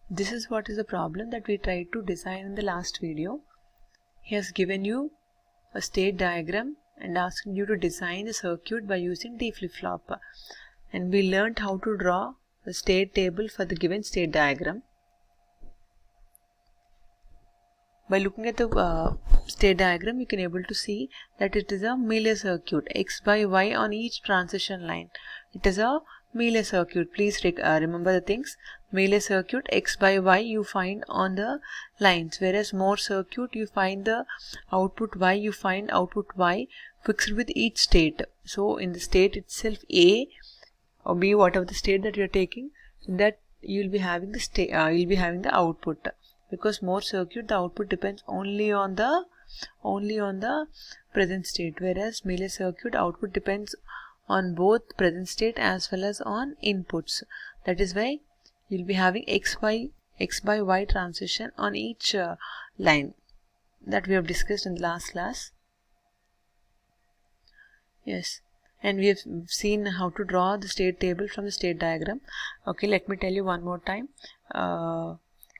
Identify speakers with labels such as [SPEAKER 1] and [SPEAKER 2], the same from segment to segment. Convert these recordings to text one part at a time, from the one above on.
[SPEAKER 1] This is what is the problem that we tried to design in the last video. He has given you a state diagram and asking you to design the circuit by using D flip-flop. And we learned how to draw the state table for the given state diagram. By looking at the state diagram, you can able to see that it is a Mealy circuit, X by Y on each transition line. It is a Mealy circuit. Please remember the things. Mealy circuit, X by Y you find on the lines, whereas Moore circuit you find the output Y, you find output Y fixed with each state. So in the state itself, A or B, whatever the state that you are taking, that you will be having the state, you will be having the output. Because Moore circuit, the output depends only on the present state, whereas Mealy circuit output depends on both present state as well as on inputs. That is why you'll be having X by Y transition on each line that we have discussed in the last class. Yes, and we have seen how to draw the state table from the state diagram. Okay, let me tell you one more time.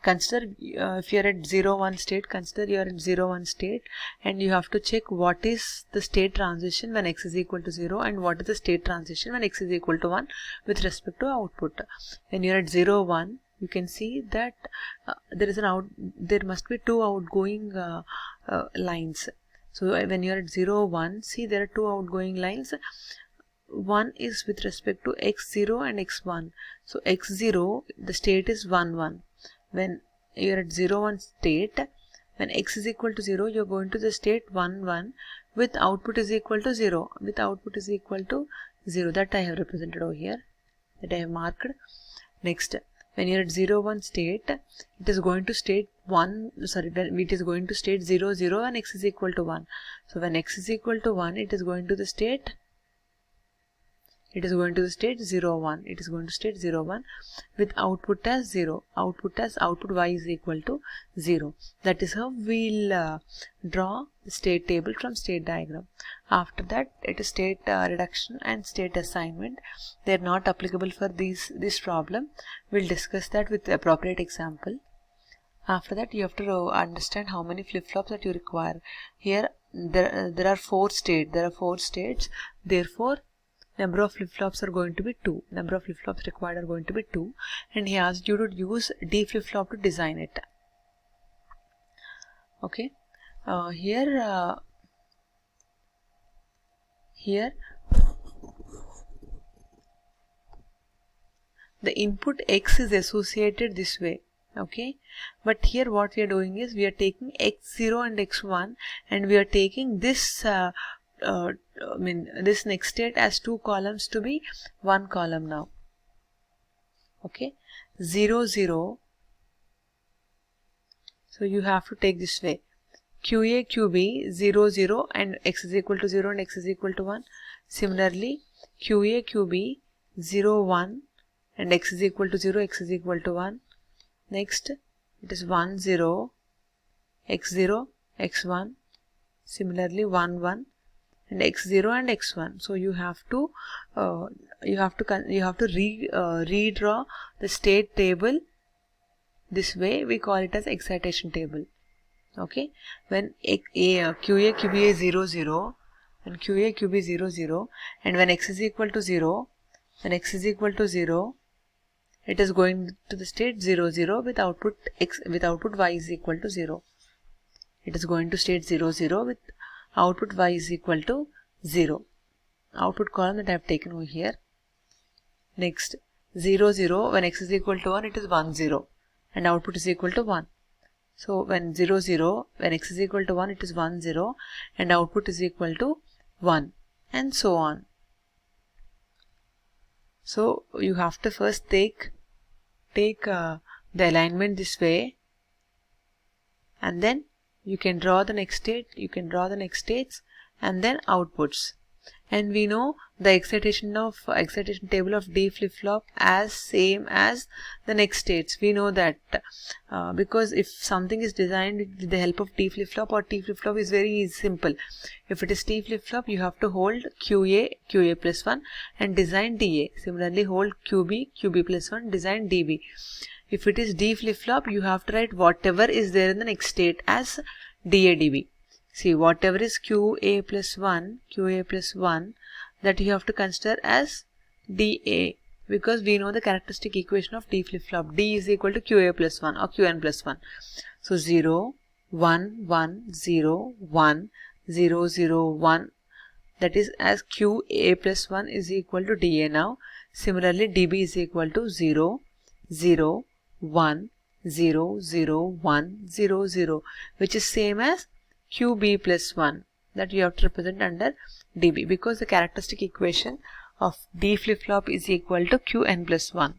[SPEAKER 1] Consider if you are at 0, 1 state, consider you are at 0, 1 state, and you have to check what is the state transition when x is equal to 0 and what is the state transition when x is equal to 1 with respect to output. When you are at 0, 1, you can see that there must be two outgoing lines. So when you are at 0, 1, see there are two outgoing lines. One is with respect to x0 and x1. So x0, the state is 1, 1. When you are at 0, 1 state, when x is equal to 0, you are going to the state 1, 1 with output is equal to 0. With output is equal to 0. That I have represented over here. That I have marked. Next, when you are at 0, 1 state, it is going to state 0, 0 and x is equal to 1. So when x is equal to 1, it is going to the state 0, 1. It is going to state 0, 1 with output as 0. Output y is equal to 0. That is how we'll draw the state table from state diagram. After that, it is state reduction and state assignment. They are not applicable for this problem. We'll discuss that with the appropriate example. After that, you have to understand how many flip-flops that you require. Here, there are 4 states. Therefore, number of flip-flops are going to be 2. Number of flip-flops required are going to be 2. And he asked you to use D flip-flop to design it. Okay. Here the input X is associated this way. Okay. But here what we are doing is we are taking X0 and X1 and we are taking this this next state as 2 columns to be 1 column now. Okay, 0, 0. So you have to take this way. QA, QB, 0, 0 and x is equal to 0 and x is equal to 1. Similarly, QA, QB, 0, 1 and x is equal to 0, x is equal to 1. Next, it is 1, 0, x0, x1. Similarly, 1, 1. And x0 and x1. So you have to redraw the state table this way. We call it as excitation table. Okay, when QA QB is 0, 0 and QA QB 0, 0 and when x is equal to 0, it is going to the state 0, 0 with output y is equal to 0. It is going to state 0, 0 with output y is equal to 0. Output column that I have taken over here. Next, 0, 0, when x is equal to 1, it is 1, 0 and output is equal to 1. So when 0, 0, when x is equal to 1, it is 1, 0 and output is equal to 1 and so on. So you have to first take the alignment this way and then you can draw the next state, you can draw the next states and then outputs. and we know the excitation table of D flip-flop as same as the next states. We know that because if something is designed with the help of D flip-flop or T flip-flop is very simple. If it is T flip-flop, you have to hold QA plus 1 and design DA. Similarly, hold QB plus 1, design DB. If it is D flip-flop, you have to write whatever is there in the next state as DA DB. See, whatever is QA plus 1, that you have to consider as DA, because we know the characteristic equation of D flip-flop. D is equal to QA plus 1 or QN plus 1. So 0, 1, 1, 0, 1, 0, 0, 1. That is as QA plus 1 is equal to DA now. Similarly, DB is equal to 0, 0, 1, 0, 0, 1, 0, 0, which is same as QB plus 1, that you have to represent under DB, because the characteristic equation of D flip-flop is equal to Qn plus 1.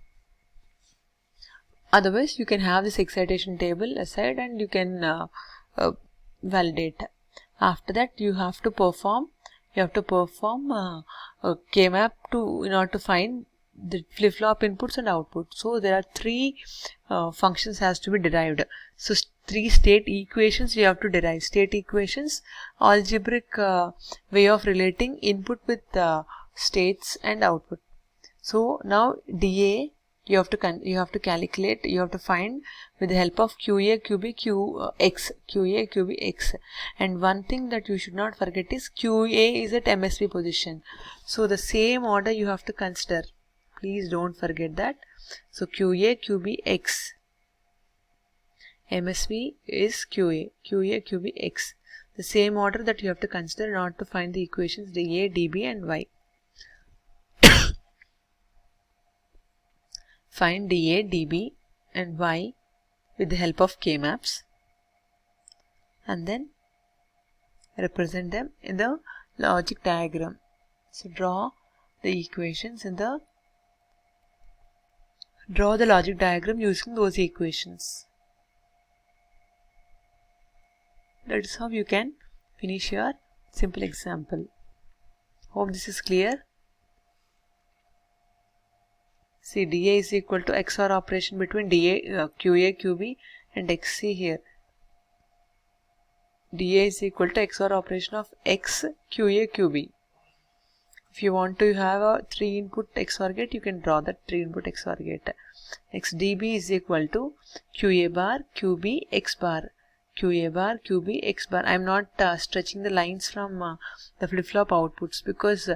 [SPEAKER 1] Otherwise, you can have this excitation table aside and you can validate. After that, you have to perform a K-map in order to find the flip-flop inputs and outputs. So there are three functions has to be derived. So three state equations you have to derive. State equations, algebraic way of relating input with states and output. So now DA you have to calculate, you have to find with the help of QA, QB, QA, QB, X. And one thing that you should not forget is QA is at MSB position. So the same order you have to consider. Please don't forget that. So QA, QB, X. MSB is QA, QB, X. The same order that you have to consider in order to find the equations DA, DB and Y. Find DA, DB and Y with the help of K-maps and then represent them in the logic diagram. So draw the equations in the logic diagram using those equations. That is how you can finish your simple example. Hope this is clear. See, DA is equal to XOR operation between QA, QB and XC here. DA is equal to XOR operation of X, QA, QB. If you want to have a 3-input XOR gate, you can draw that 3-input XOR gate. Next, DB is equal to QA bar, QB, X bar. QA bar, QB, X bar. I am not stretching the lines from the flip-flop outputs because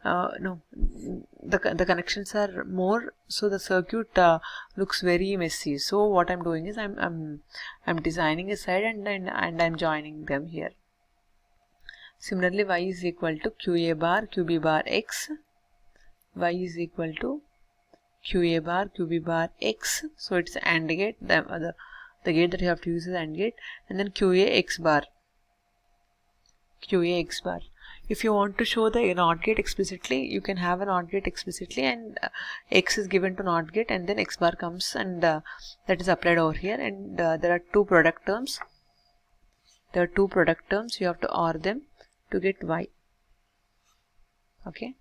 [SPEAKER 1] the connections are more, so the circuit looks very messy. So what I'm doing is I'm designing a side and I'm joining them here. Similarly, Y is equal to QA bar, QB bar, X. Y is equal to QA bar, QB bar, X. So it's AND gate. The gate that you have to use is AND gate, and then QA X bar. QA X bar. If you want to show the NOT gate explicitly, you can have an NOT gate explicitly, and X is given to NOT gate, and then X bar comes, and that is applied over here. And there are two product terms. You have to OR them to get Y. Okay.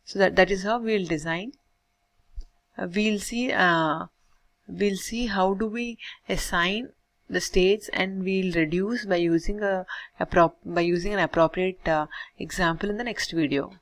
[SPEAKER 1] So that is how we'll design. We'll see how do we assign the states, and we'll reduce by using an appropriate example in the next video.